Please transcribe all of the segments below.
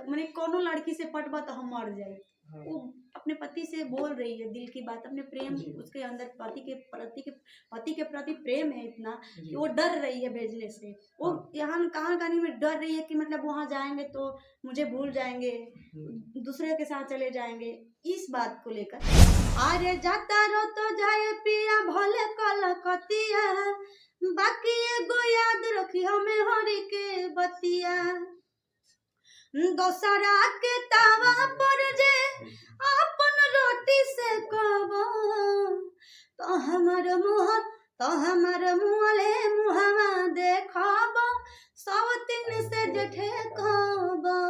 मैंने कोनो लड़की से पटबा तो हम मर जाए। वो अपने पति से बोल रही है दिल की बात, अपने प्रेम उसके अंदर पति के प्रति प्रेम है इतना कि वो डर रही है भेजने से। वो यहाँ कहाँ कहानी में डर रही है कि मतलब वहाँ जाएंगे तो मुझे भूल जाएंगे, दूसरे के साथ चले जाएंगे। इस बात को लेकर अरे जाता रो तो जाए पिया भले कलकतिया, बाकी एगो याद रखी हमें हरी के बतिया। दोसरा के तावा पर जे अपन रोटी से कबो, तो हमार मुँहले मुहवा देखबो, सब दिन से जेठे कहबो।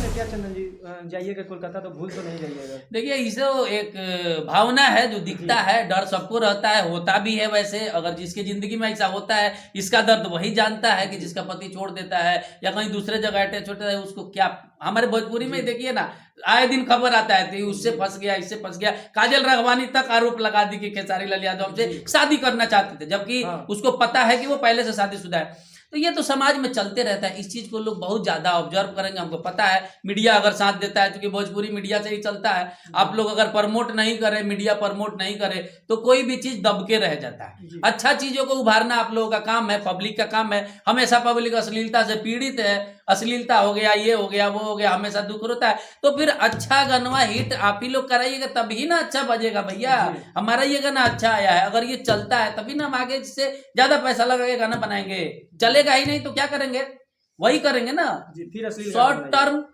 क्या चंदन जी, जाइएगा कोलकाता तो भूल तो नहीं जाइएगा। देखिए इसे एक भावना है जो दिखता है, डर सबको रहता है, होता भी है। वैसे अगर जिसकी जिंदगी में ऐसा होता है, इसका दर्द वही जानता है कि जिसका पति छोड़ देता है या कहीं दूसरे जगह अटैच होता है, उसको क्या। हमारे भोजपुरी में देखिए ना, आए दिन खबर आता है तो उससे फंस गया, इससे फंस गया। काजल राघवानी तक आरोप लगा दी कि खेसारी लाल यादव हमसे शादी करना चाहते थे, जबकि उसको पता है कि वो पहले से शादीशुदा है। तो ये तो समाज में चलते रहता है। इस चीज को लोग बहुत ज्यादा ऑब्जर्व करेंगे, हमको पता है। मीडिया अगर साथ देता है, क्योंकि भोजपुरी मीडिया से ही चलता है। आप लोग अगर प्रमोट नहीं करें, मीडिया प्रमोट नहीं करे, तो कोई भी चीज दब के रह जाता है। अच्छा चीजों को उभारना आप लोगों का काम है, पब्लिक का काम है। हमेशा पब्लिक अश्लीलता से पीड़ित है, अश्लीलता हो गया, ये हो गया, वो हो गया, हमेशा दुख होता है। तो फिर अच्छा गाना हिट आप ही लोग कराइएगा, तभी ना अच्छा बजेगा भैया। हमारा ये गाना अच्छा आया है, अगर ये चलता है तभी ना हम आगे इससे ज्यादा पैसा लगा के गाना बनाएंगे। चलेगा ही नहीं तो क्या करेंगे, वही करेंगे ना। शॉर्ट टर्म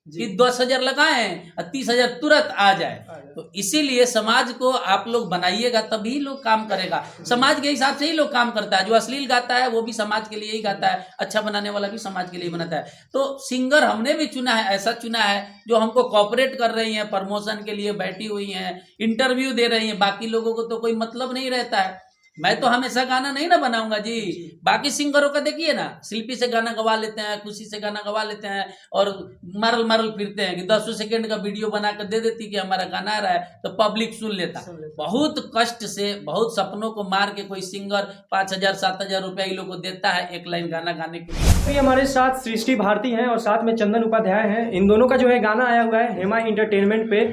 कि 10,000 लगाएं और 30,000 तुरंत आ जाए। तो इसीलिए समाज को आप लोग बनाइएगा, तभी लोग काम करेगा। समाज के हिसाब से ही लोग काम करता है। जो अश्लील गाता है वो भी समाज के लिए ही गाता है, अच्छा बनाने वाला भी समाज के लिए बनाता है। तो सिंगर हमने भी चुना है, ऐसा चुना है जो हमको कॉपरेट कर रही है, प्रमोशन के लिए बैठी हुई है, इंटरव्यू दे रही है। बाकी लोगों को तो कोई मतलब नहीं रहता है। मैं तो हमेशा गाना नहीं ना बनाऊंगा जी। बाकी सिंगरों का देखिए ना, शिल्पी से गाना गवा लेते हैं, खुशी से गाना गवा लेते हैं और मरल फिरते हैं कि 10 सेकंड का वीडियो बना कर दे देती कि हमारा गाना आ रहा है, तो पब्लिक सुन लेता। बहुत कष्ट से, बहुत सपनों को मार के कोई सिंगर 5,000-7,000 रुपया इन लोग को देता है एक लाइन गाना गाने के लिए। तो हमारे साथ सृष्टि भारती हैं और साथ में चंदन उपाध्याय हैं। इन दोनों का जो है गाना आया हुआ है हेमा इंटरटेनमेंट पे,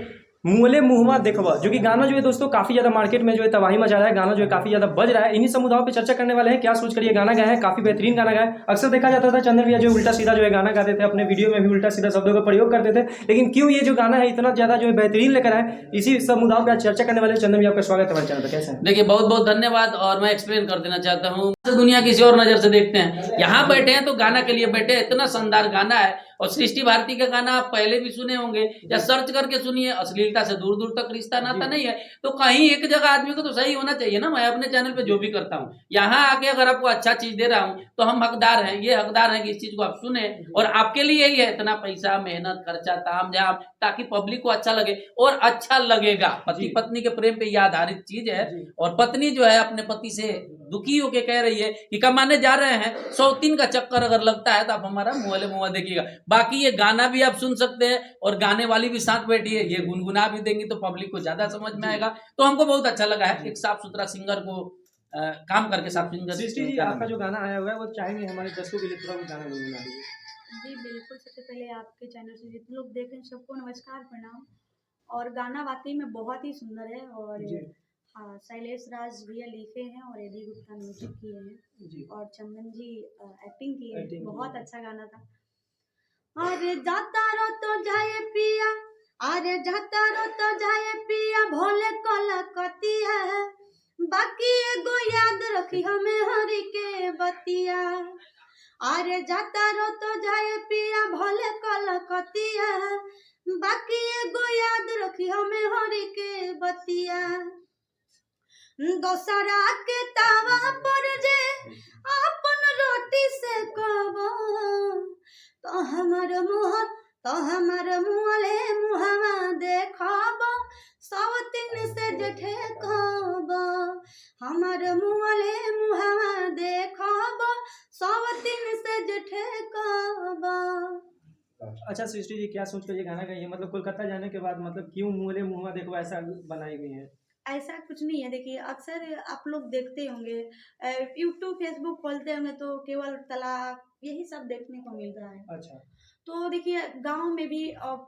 मुँहले मुहवा देखवा, जो कि गाना जो है दोस्तों काफी ज्यादा मार्केट में जो है तबाही मचा रहा है। गाना जो है काफी ज्यादा बज रहा है। इन्हीं समुदायों पे चर्चा करने वाले हैं, क्या सोच कर ये गाना गाया है। काफी बेहतरीन गाना गाया है। अक्सर देखा जाता था चंदन भैया जो उल्टा सीधा जो है गाना गाते थे, अपने वीडियो में भी उल्टा सीधा शब्दों का प्रयोग करते थे, लेकिन क्यों ये जो गाना है इतना ज्यादा जो है बेहतरीन लेकर आए, इसी समुदायों पर चर्चा करने वाले चंदन भैया, आपका स्वागत है हमारे चैनल पर। कैसे हैं? देखिए बहुत बहुत धन्यवाद। और मैं एक्सप्लेन कर देना चाहता हूँ, दुनिया किसी और नजर से देखते हैं, यहाँ बैठे हैं तो गाना के लिए बैठे। इतना शानदार गाना है। और सृष्टि भारती का गाना आप पहले भी सुने होंगे या सर्च करके सुनिए। अश्लीलता से दूर दूर तक रिश्ता नाता नहीं है। तो कहीं एक जगह आदमी को तो सही होना चाहिए ना। मैं अपने चैनल पे जो भी करता हूँ, यहाँ आके अगर आपको अच्छा चीज दे रहा हूँ तो हम हकदार हैं, ये हकदार हैं कि इस चीज को आप सुने। और आपके लिए ही है इतना पैसा, मेहनत, खर्चा, ताम झाम, ताकि पब्लिक को अच्छा लगे। और अच्छा लगेगा। पति पत्नी के प्रेम पे यह आधारित चीज है। और पत्नी जो है अपने पति से दुखी होके कह रही है कि कमाने जा रहे हैं, 103 का चक्कर अगर लगता है तो आप हमारा मुँहले मुँह देखिएगा। बाकी ये गाना भी आप सुन सकते हैं और गाने वाली भी साथ बैठी है, ये गुनगुना भी देंगी तो पब्लिक को ज्यादा समझ में आएगा। तो हमको बहुत अच्छा लगा है एक साफ सुथरा सिंगर को काम करके। साफ सिंगर सृष्टि जी, आपका जो गाना आया हुआ है वो चाहेंगे हमारे दर्शकों के लिए थोड़ा गाना गुनगुना दीजिए। जी बिल्कुल। सबसे पहले आपके चैनल से जितने लोग देख रहे हैं सबको नमस्कार, प्रणाम। और गाना वाकई में बहुत ही सुंदर है। और हाँ, शैलेश राज भैया लिखे हैं और एडी गुप्ता म्यूजिक किए हैं और चंदन जी एक्टिंग की है। बहुत अच्छा गाना था। अरे जाता रो तो जाए पिया, अरे जाता रो तो जाए पिया भोले कलकतिया, बाकी एगो याद रखी हमें हरी के बतिया। अरे जाता रो तो जाए पिया भोले कलकतिया, बाकी एगो याद रखी हमें हरी के बतिया। दोसरा के तावा पर जे अपन रोटी से कबो, तो हमार मुँहले मुहवा देखबो, सब दिन से जेठे कहबो। हमार मुँहले मुहवा देखबो, सब दिन से जेठे कहबो। अच्छा सृष्टि जी, क्या सोच कर ये गाना गाइए, मतलब कोलकाता जाने के बाद मतलब क्यों मुँहले मुहवा देखवा ऐसा बनाई हुई है? ऐसा कुछ नहीं है। देखिए अक्सर आप लोग देखते होंगे, यूट्यूब फेसबुक खोलते होंगे तो केवल तलाक यही सब देखने को मिल रहा है। अच्छा। तो देखिए गांव में भी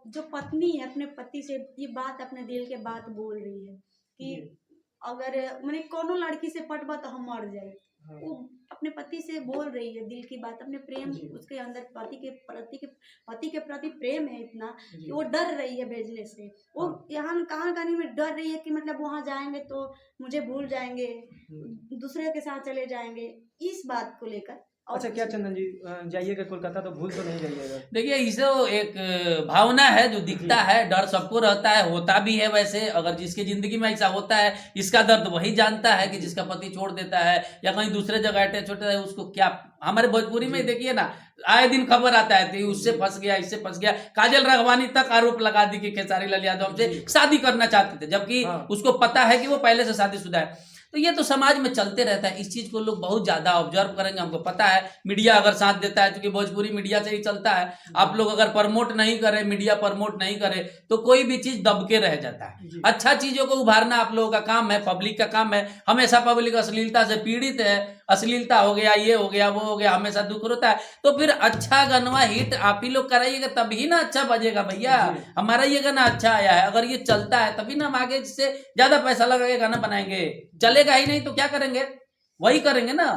जो पत्नी है अपने पति से ये बात, अपने दिल के बात बोल रही है कि जी। अगर मैंने कोनो लड़की से पटबा तो हम मर जाए। हाँ। वो अपने पति से बोल रही है दिल की बात, अपने प्रेम जी। उसके अंदर पति के प्रति प्रेम है इतना जी। कि वो डर रही है भेजने से। वो हाँ। यहाँ कहाँ कहानी में डर रही है कि मतलब वहां जाएंगे तो मुझे भूल जाएंगे, दूसरे के साथ चले जाएंगे, इस बात को लेकर। और अच्छा, क्या चंदन जी जाइएगा कोलकाता तो भूल तो नहीं जाइएगा? देखिए इसे एक भावना है जो दिखता है, डर सबको रहता है, होता भी है वैसे। अगर जिसकी जिंदगी में ऐसा होता है, इसका दर्द वही जानता है कि जिसका पति छोड़ देता है या कहीं दूसरे जगह अटैच होता है, उसको क्या। हमारे भोजपुरी में देखिए ना, आए दिन खबर आता है कि उससे फंस गया, इससे फंस गया। काजल राघवानी तक आरोप लगा दी कि खेसारी लाल यादव हमसे शादी करना चाहते थे, जबकि उसको पता है कि वो पहले से शादीशुदा है। तो ये तो समाज में चलते रहता है। इस चीज को लोग बहुत ज्यादा ऑब्जर्व करेंगे, हमको पता है। मीडिया अगर साथ देता है, क्योंकि भोजपुरी मीडिया से ही चलता है। आप लोग अगर प्रमोट नहीं करे, मीडिया प्रमोट नहीं करे, तो कोई भी चीज दब के रह जाता है। अच्छा चीजों को उभारना आप लोगों का काम है, पब्लिक का काम है। हमेशा पब्लिक अश्लीलता से पीड़ित है, अश्लीलता हो गया, ये हो गया, वो हो गया, हमेशा दुख होता है। तो फिर अच्छा गाना हिट आप ही लोग कराइएगा, तभी ना अच्छा बजेगा भैया। हमारा ये गाना अच्छा आया है, अगर ये चलता है तभी ना हम आगे इससे ज्यादा पैसा लगा के गाना बनाएंगे। चलेगा ही नहीं तो क्या करेंगे? वही करेंगे ना,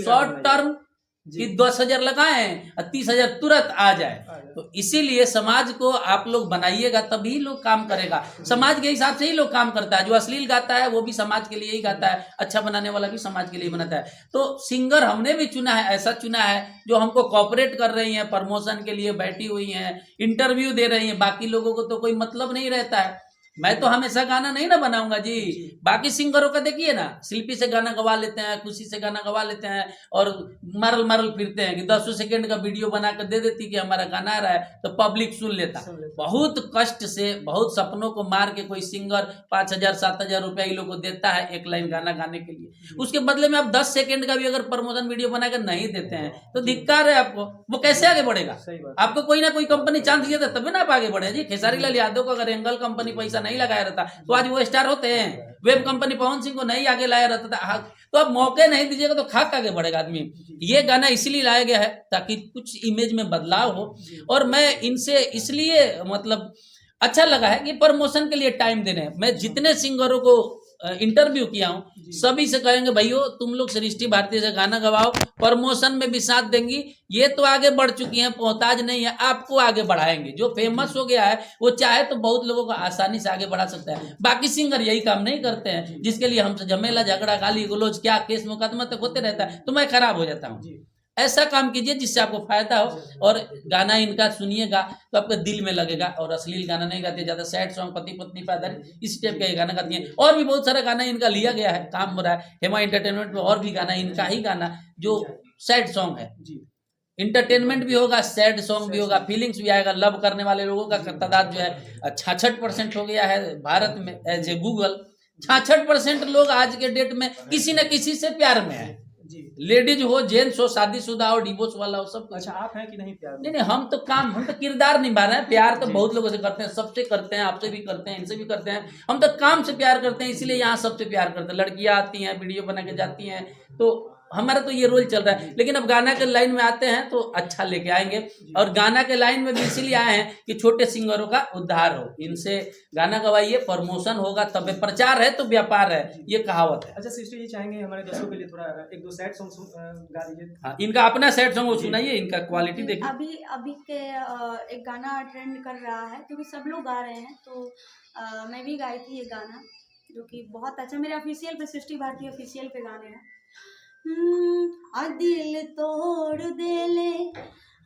शॉर्ट टर्म कि 10,000 लगाएं और 30,000 तुरंत आ जाए। तो इसीलिए समाज को आप लोग बनाइएगा, तभी लोग काम करेगा। समाज के हिसाब से ही लोग काम करता है। जो अश्लील गाता है वो भी समाज के लिए ही गाता है, अच्छा बनाने वाला भी समाज के लिए बनाता है। तो सिंगर हमने भी चुना है, ऐसा चुना है जो हमको कॉपरेट कर रही हैं, प्रमोशन के लिए बैठी हुई हैं, इंटरव्यू दे रही हैं। बाकी लोगों को तो कोई मतलब नहीं रहता है। मैं तो हमेशा गाना नहीं ना बनाऊंगा जी। बाकी सिंगरों का देखिए ना, शिल्पी से गाना गवा लेते हैं, खुशी से गाना गवा लेते हैं और मरल फिरते हैं कि 10 सेकंड का वीडियो बना कर दे देती कि हमारा गाना आ रहा है, तो पब्लिक सुन लेता। बहुत कष्ट से, बहुत सपनों को मार के कोई सिंगर 5,000 7,000 रुपया इन लोग को देता है एक लाइन गाना गाने के लिए। उसके बदले में आप 10 सेकंड का भी अगर प्रमोशन वीडियो बनाकर नहीं देते हैं तो धिक्कार है आपको। वो कैसे आगे बढ़ेगा? आपको कोई ना कोई कंपनी चांस दिया था तभी ना आप आगे बढ़े जी। खेसारी लाल यादव को अगर एंगल कंपनी पैसा नहीं लगाया रहता तो आज वो स्टार होते हैं। वेब कंपनी पवन सिंह को नहीं आगे लाया रहता था, तो अब मौके नहीं दीजिएगा तो खाक आगे बढ़ेगा आदमी। ये गाना इसलिए लाया गया है ताकि कुछ इमेज में बदलाव हो। और मैं इनसे इसलिए मतलब अच्छा लगा है कि प्रमोशन के लिए टाइम देने। मैं जितने सिंगरों को इंटरव्यू किया हूँ सभी से कहेंगे भाइयों तुम लोग सृष्टि भारती से गाना गवाओ, प्रमोशन में भी साथ देंगी। ये तो आगे बढ़ चुकी हैं, मोहताज नहीं है, आपको आगे बढ़ाएंगे। जो फेमस हो गया है वो चाहे तो बहुत लोगों को आसानी से आगे बढ़ा सकता है। बाकी सिंगर यही काम नहीं करते हैं, जिसके लिए हमसे झमेला झगड़ा गाली गलौज क्या केस मुकदमा तक होते रहता है, तो मैं खराब हो जाता हूँ। ऐसा काम कीजिए जिससे आपको फायदा हो और गाना इनका सुनिएगा तो आपके दिल में लगेगा। और अश्लील गाना नहीं गाते, ज्यादा सैड सॉन्ग पति पत्नी पर आधारित इस टाइप का ये गाना गाती हैं। और भी बहुत सारा गाना इनका लिया गया है, काम हो रहा है हेमा एंटरटेनमेंट में। और भी गाना इनका ही गाना जो सैड सॉन्ग है, इंटरटेनमेंट भी होगा, सैड सॉन्ग भी होगा, फीलिंग्स भी आएगा। लव करने वाले लोगों का तादाद जो है 66% हो गया है भारत में। एज ए गूगल 66% लोग आज के डेट में किसी न किसी से प्यार में है। लेडीज हो, जेंट्स हो, शादीशुदा हो, डिवोर्स वाला हो, सब। अच्छा आप हैं कि नहीं प्यार? नहीं, हम तो किरदार निभा रहे हैं। प्यार तो बहुत लोगों से करते हैं, सबसे करते हैं, आपसे भी करते हैं, इनसे भी करते हैं। हम तो काम से प्यार करते हैं, इसीलिए यहाँ सबसे प्यार करते हैं। लड़कियां आती हैं, वीडियो बना के जाती हैं, तो हमारा तो ये रोल चल रहा है। लेकिन अब गाना के लाइन में आते हैं तो अच्छा लेके आएंगे। और गाना के लाइन में भी इसीलिए आए हैं कि छोटे सिंगरों का उद्धार हो। इनसे गाना गवाइए, प्रमोशन होगा तब। प्रचार है तो व्यापार है, ये कहावत है। अच्छा सिस्टर, ये चाहेंगे हमारे दर्शकों के लिए थोड़ा एक दो सैड सॉन्ग गा दीजिए। हाँ, इनका अपना सैड सॉन्ग सुनाइए, इनका क्वालिटी देखिए। अभी के एक गाना ट्रेंड कर रहा है क्योंकि सब लोग गा रहे हैं, तो मैं भी गाई थी ये गाना जो कि बहुत अच्छा। मेरे ऑफिशियल पे, सृष्टि भारती ऑफिशियल पे गाने हैं। दिल तोड़ देले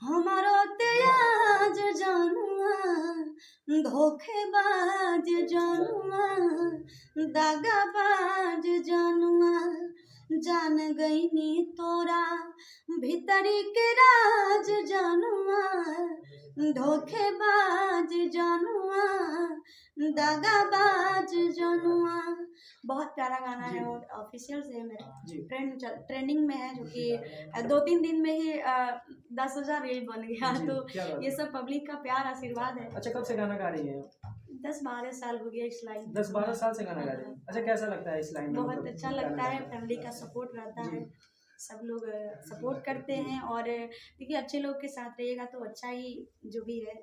हमारो त्याज जानुआ, धोखेबाज जानुआ, दागाबाज जानुआ, जान गईनी तोरा भीतरी के राज जानुआ, धोखेबाज जानुआ, दागाबाज जानुआ। बहुत प्यारा गाना है और ऑफिशियल से मेरे ट्रेंडिंग में है, जो कि 2-3 दिन में ही 10,000 रील बन गया। तो ये सब पब्लिक का प्यार आशीर्वाद है। अच्छा, कब से गाना गा रही है? 10-12 साल हो गया इस लाइन में। 10-12 साल से गाना गा रही हैं। अच्छा, कैसा लगता है इस लाइन में? बहुत मतलब अच्छा गाना लगता है, गाना? फैमिली का सपोर्ट रहता जी। है, सब लोग सपोर्ट करते हैं और देखिए अच्छे लोग के साथ रहिएगा तो अच्छा ही जो भी है।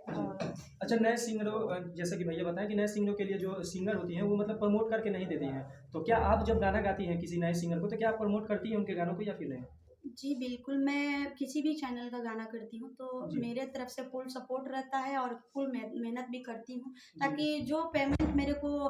अच्छा, नए सिंगरों जैसे कि भैया बताएं कि नए सिंगरों के लिए जो सिंगर होती हैं वो मतलब प्रमोट करके नहीं देती हैं, तो क्या आप जब गाना गाती हैं किसी नए सिंगर को तो क्या आप प्रमोट करती हैं उनके गानों को या फिर नहीं? जी बिल्कुल, मैं किसी भी चैनल का गाना करती हूँ तो जी। मेरे तरफ से फुल सपोर्ट रहता है और फुल मेहनत भी करती हूँ जी। ताकि जो पेमेंट मेरे को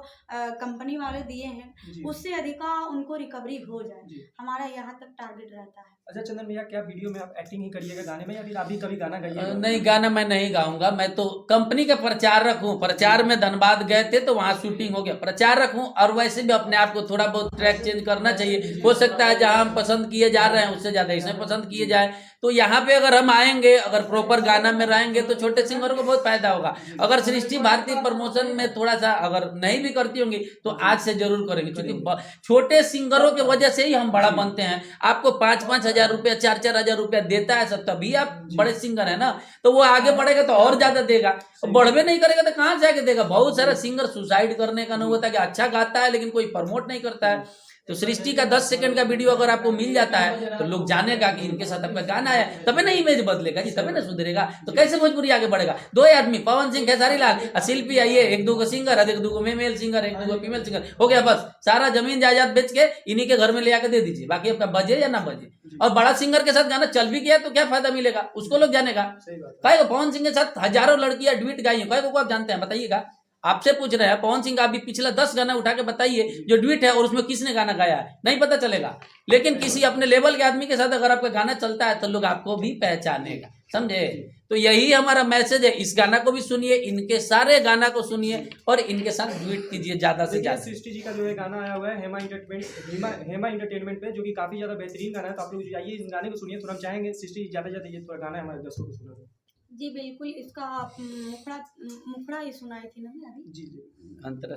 कंपनी वाले दिए हैं जी। उससे अधिका उनको रिकवरी हो जाए, जी। हमारा यहाँ तक टारगेट रहता है। अच्छा चंदन भैया, क्या वीडियो में आप एक्टिंग ही करिएगा गाने में या फिर आप भी कभी गाना गाइएगा? नहीं, गाना मैं नहीं गाऊंगा। मैं तो कंपनी का प्रचारक हूँ। प्रचार में धनबाद गए थे तो वहाँ शूटिंग हो गया। प्रचारक हूँ और वैसे भी अपने आप को थोड़ा बहुत ट्रैक चेंज करना चाहिए। हो सकता है जहाँ हम पसंद किए जा रहे हैं उससे ज्यादा इसमें पसंद किए जाए, तो यहाँ पे अगर हम आएंगे, अगर प्रॉपर गाना में रहेंगे तो छोटे सिंगरों को बहुत फायदा होगा। अगर सृष्टि भारती प्रमोशन में थोड़ा सा अगर नहीं भी करती होंगी तो आज से जरूर करेंगे, क्योंकि छोटे सिंगरों के वजह से ही हम बड़ा बनते हैं। आपको 5-5 हजार रुपया, 4-4 हजार रुपया देता है सब, तभी आप बड़े सिंगर है ना। तो वो आगे बढ़ेगा तो और ज्यादा देगा, बढ़वे नहीं करेगा तो कहाँ से आगे देगा। बहुत सारा सिंगर सुसाइड करने का अनुभव होता है कि अच्छा गाता है लेकिन कोई प्रमोट नहीं करता है। तो सृष्टि का 10 सेकंड का वीडियो अगर आपको मिल जाता है तो लोग जानेगा कि इनके साथ आपका गाना है, तभी ना इमेज बदलेगा जी, तभी ना सुधरेगा। तो कैसे भोजपुरी आगे बढ़ेगा? दो ही आदमी, पवन सिंह, खेसारी लाल, शिल्पी आइए, 1-2 singer, 1-2 male singer, 1-2 female singer, हो गया बस। सारा जमीन जायदाद बेच के इन्हीं के घर में ले आके दे दीजिए, बाकी आपका बजे या ना बजे। और बड़ा सिंगर के साथ गाना चल भी गया तो क्या फायदा मिलेगा, उसको लोग जानेगा। कई को पवन सिंह के साथ हजारों लड़कियां ड्यूट गाई हैं, कई को आप जानते हैं बताइएगा? आपसे पूछ रहे हैं, पवन सिंह का अभी पिछला 10 गाना उठा के बताइए जो ड्यूट है और उसमें किसने गाना गाया है, नहीं पता चलेगा। लेकिन किसी अपने लेवल के आदमी के साथ अगर आपका गाना चलता है तो लोग आपको भी पहचानेगा, समझे? तो यही हमारा मैसेज है। इस गाना को भी सुनिए, इनके सारे गाना को सुनिए और इनके साथ ड्यूट कीजिए ज्यादा से ज्यादा। सृष्टि जी का जो है गाना आया हुआ है हेमा एंटरटेनमेंट पे, जो कि काफी ज्यादा बेहतरीन गाना है, तो आप लोग जाइए इस गाने को सुनिए। थोड़ा हम चाहेंगे सृष्टि ज्यादा ज्यादा ये थोड़ा गाना हमारे दर्शकों को सुना। जी बिल्कुल, इसका मुखड़ा ही सुनाई थी ना अभी? जी जी, अंतरा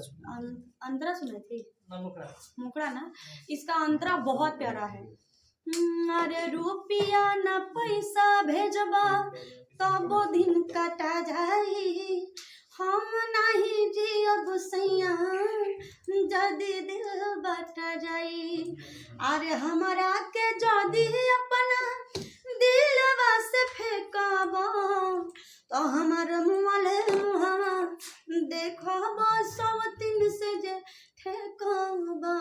अंतरा सुनाई थी, मुखड़ा ना। इसका अंतरा बहुत प्यारा है। अरे रुपया न पैसा भेजबा तब दिन कटा जाई, हम नहीं जियब सैया जदी दिल बटा जाई। अरे हमारा के जदी अपना दिलवा से फेंकबा तो हमार मुँहले मुँहवा देखबा सब दिन से जे ठेकबा।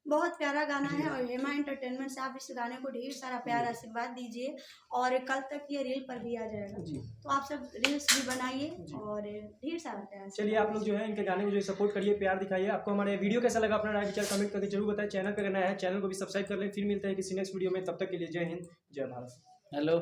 बहुत प्यारा गाना है और हेमा एंटरटेनमेंट से आप इस गाने को ढेर सारा प्यार आशीर्वाद दीजिए और कल तक ये रील पर भी आ जाएगा, तो आप सब रील्स भी बनाइए और ढेर सारा प्यार। चलिए आप लोग जो है इनके गाने को जो सपोर्ट करिए, प्यार दिखाइए। आपको हमारे वीडियो कैसा लगा अपना राय विचार कमेंट करके जरूर बताएं। चैनल पर नया है चैनल को भी सब्सक्राइब कर लें। फिर मिलते हैं किसी नेक्स्ट वीडियो में, तब तक के लिए जय हिंद, जय भारत। हेलो।